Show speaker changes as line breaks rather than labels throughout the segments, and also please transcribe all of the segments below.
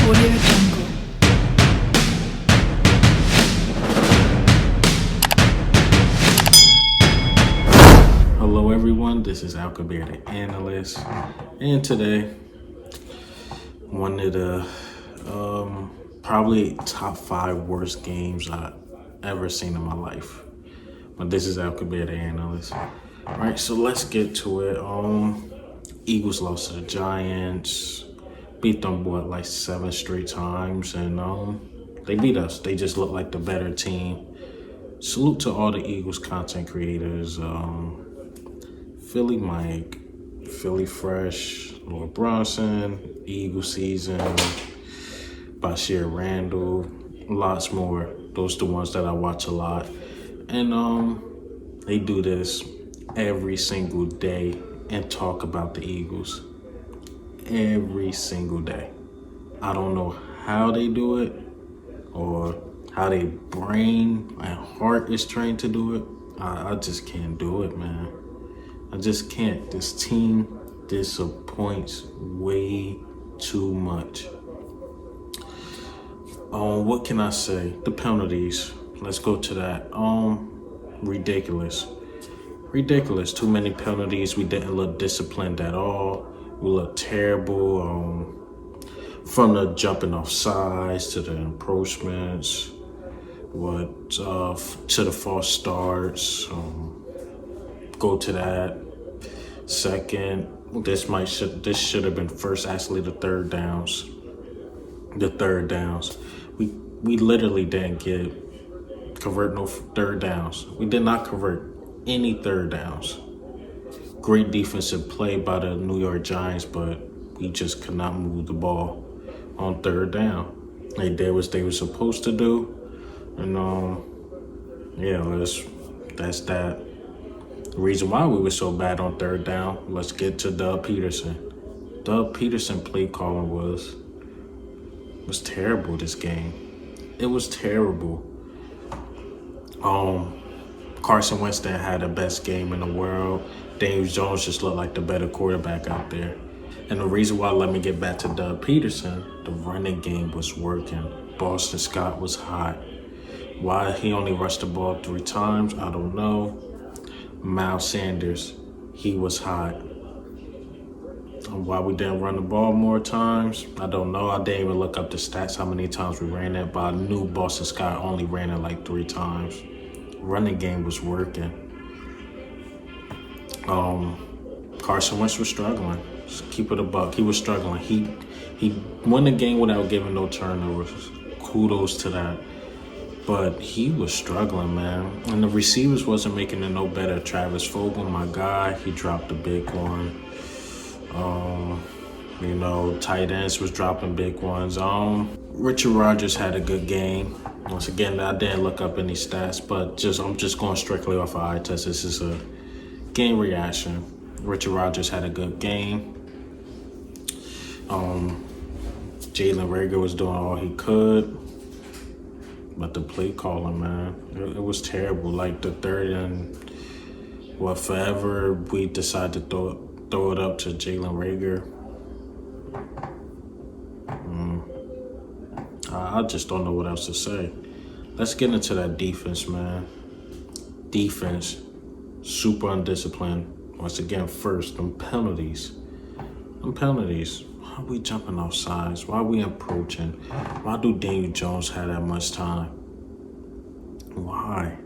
Audio Jungle.
Hello everyone, this is Alcabir the Analyst, and today one of the probably top 5 worst games I've ever seen in my life. But this is Alcabir the Analyst. Alright, so let's get to it. Eagles lost to the Giants, beat them like 7 straight times, and they beat us. They just look like the better team. Salute to all the Eagles content creators. Philly Mike, Philly Fresh, Lord Bronson, Eagle Season, Bashir Randall, lots more. Those are the ones that I watch a lot. And they do this every single day and talk about the Eagles. Every single day. I don't know how they do it or how their brain and heart is trained to do it. I just can't do it, man. I just can't. This team disappoints way too much. What can I say? The penalties. Let's go to that. Ridiculous. Ridiculous. Too many penalties. We didn't look disciplined at all. We looked terrible. From the jumping off sides to the approachments, to the false starts. Go to that. Second, this should have been first. Actually, the third downs. We literally didn't convert no third downs. We did not convert any third downs. Great defensive play by the New York Giants, but we just could not move the ball on third down. They did what they were supposed to do, and that's that. The reason why we were so bad on third down. Let's get to Doug Peterson. Doug Peterson play calling was terrible this game. It was terrible. Carson Wentz had the best game in the world. Daniel Jones just looked like the better quarterback out there. And the reason why, let me get back to Doug Peterson, the running game was working. Boston Scott was hot. Why he only rushed the ball 3 times, I don't know. Miles Sanders, he was hot. Why we didn't run the ball more times, I don't know. I didn't even look up the stats, how many times we ran it, but I knew Boston Scott only ran it like 3 times. Running game was working. Carson Wentz was struggling. Just keep it a buck. He was struggling. He won the game without giving no turnovers. Kudos to that. But he was struggling, man. And the receivers wasn't making it no better. Travis Fulgham, my guy, he dropped a big one. Tight ends was dropping big ones. Richard Rodgers had a good game. Once again, I didn't look up any stats, but I'm just going strictly off of eye test. This is a game reaction. Richard Rodgers had a good game. Jalen Reagor was doing all he could. But the play calling, man, it was terrible. Like the third and forever, we decided to throw it up to Jalen Reagor. I just don't know what else to say. Let's get into that defense, man. Defense, super undisciplined. Once again, first, them penalties. Why are we jumping off sides? Why are we approaching? Why do Daniel Jones have that much time? Why?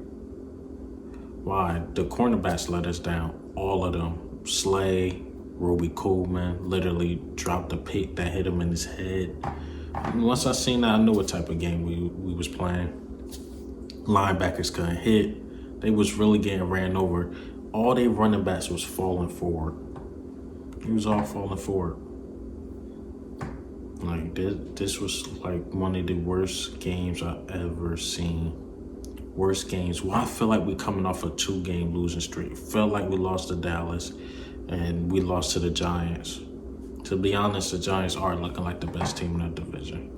The cornerbacks let us down. All of them. Slay, Roby Coleman, literally dropped a pick that hit him in his head. And once I seen that, I knew what type of game we was playing. Linebackers couldn't hit. They was really getting ran over. All they running backs was falling forward. It was all falling forward. Like this was like one of the worst games I ever seen. Worst games. Well, I feel like we coming off a 2-game losing streak. Felt like we lost to Dallas and we lost to the Giants. To be honest, the Giants are looking like the best team in the division.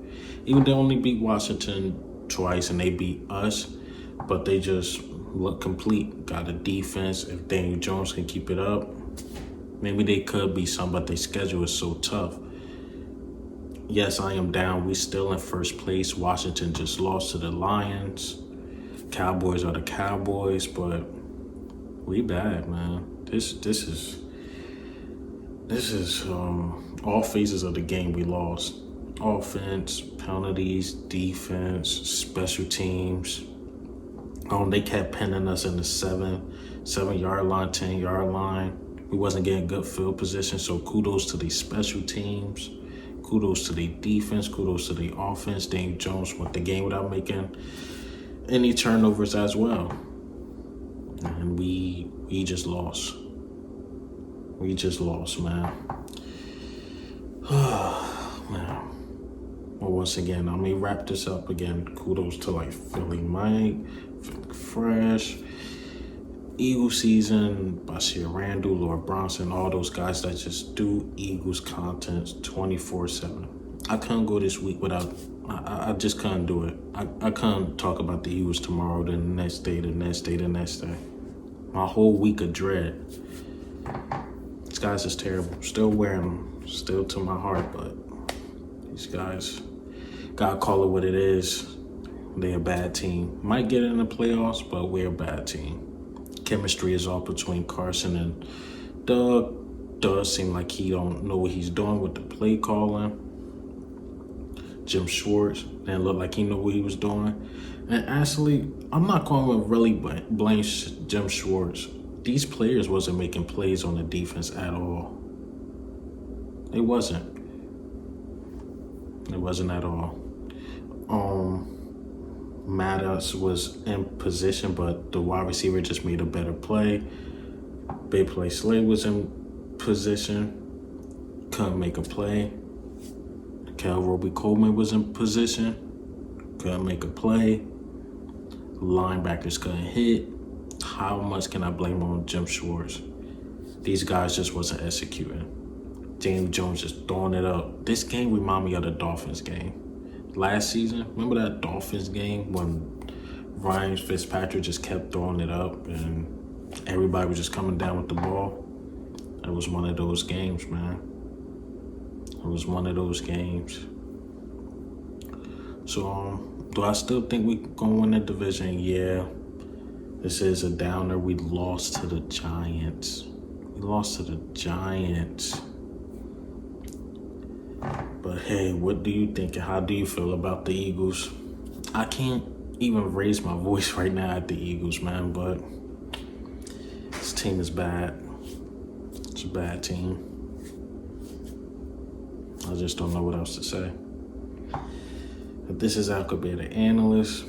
Even they only beat Washington twice and they beat us, but they just look complete. Got a defense. If Daniel Jones can keep it up, maybe they could be some, but their schedule is so tough. Yes, I am down. We still in first place. Washington just lost to the Lions. Cowboys are the Cowboys, but we bad, man. This is all phases of the game we lost. Offense, penalties, defense, special teams. They kept pinning us in the 7-yard line, 10-yard line. We wasn't getting good field position, so kudos to these special teams. Kudos to the defense. Kudos to the offense. Daniel Jones won the game without making any turnovers as well. And we just lost. We just lost, man. Man. Well, once again, let me wrap this up again. Kudos to like Philly Mike, Philly Fresh, Eagle season, Bashir Randall, Lord Bronson, all those guys that just do Eagles content 24/7. I couldn't go this week without, I just couldn't do it. I couldn't talk about the Eagles tomorrow, then the next day, the next day, the next day. My whole week of dread. These guys is terrible. Still wearing them, still to my heart, but these guys, gotta call it what it is. They're a bad team. Might get in the playoffs, but we're a bad team. Chemistry is off between Carson and Doug. Does seem like he don't know what he's doing with the play calling. Jim Schwartz didn't look like he knew what he was doing. And actually, I'm not going to really blame Jim Schwartz. These players wasn't making plays on the defense at all. They wasn't. It wasn't at all. Maddox was in position, but the wide receiver just made a better play. Big play Slade was in position, couldn't make a play. Cal Roby Coleman was in position, couldn't make a play. Linebackers couldn't hit. How much can I blame on Jim Schwartz? These guys just wasn't executing. Daniel Jones just throwing it up. This game reminded me of the Dolphins game. Last season, remember that Dolphins game when Ryan Fitzpatrick just kept throwing it up and everybody was just coming down with the ball? It was one of those games, man. It was one of those games. So, do I still think we gonna win the division? Yeah. This is a downer. We lost to the Giants. We lost to the Giants. But hey, what do you think? How do you feel about the Eagles? I can't even raise my voice right now at the Eagles, man, but this team is bad. It's a bad team. I just don't know what else to say. But this is Alcobear, the analyst.